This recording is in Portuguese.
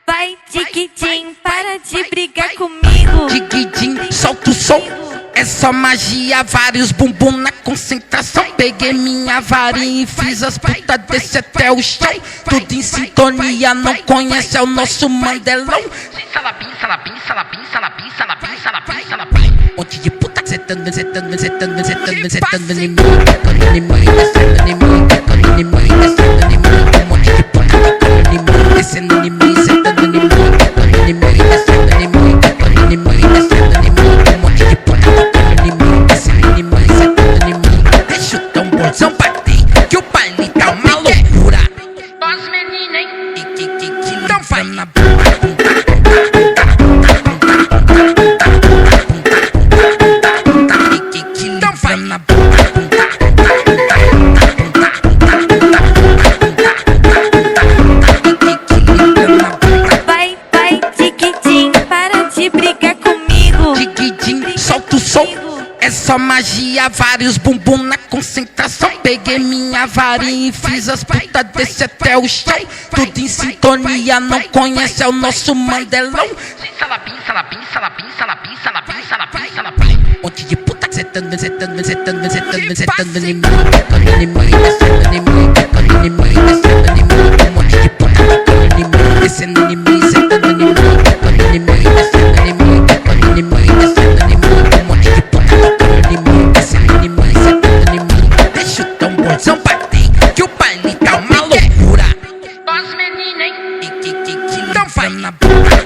vai, Tiquitim, para de brigar comigo. Tiquitim, solta o som. É só magia, vários bumbum na concentração. Peguei minha varinha e fiz as putas descer até o chão. Tudo em sintonia, não conhece, é o nosso Mandelão. Salabim, salabim, salabim, salabim, salabim, salabim, salabim. Monte de puta setando, setando, setando, setando, setando em mim. Tacando em mim, descendo em mim, tacando em mim, descendo em mim. Monte de puta tacando em mim, descendo em mim, setando em mim, tacando em mim, descendo em mim, tacando em mim, descendo em mim. Monte de puta tacando em mim, descendo em mim, setando em mim. Deixa o tamborzão bater, que o baile tá uma loucura. Nós menina, hein? Então vai na boca. Vai, Tiquitim, para de brigar comigo. Tiquitim, solta o som. É só magia, vários bumbum na concentração. Peguei minha varinha e fiz as putas descer até o chão. Tudo em sintonia, não conhece, é o nosso Mandelão. Salabim, salabim, salabim, salabim, salabim, salabim, salabim. Monte de puta setando, setando, setando, setando, setando em mim, tacando em mim, descendo em mim, tacando em mim, descendo em mim. Monte de puta tacando em mim, descendo em mim, setando em mim, tacando em mim, descendo em mim, tacando em mim, descendo em mim. Monte de puta tacando em mim, descendo em mim, setando em mim. Deixa o tamborzão bater, que o baile tá uma loucura. Nós menina, hein? Então vai na boca.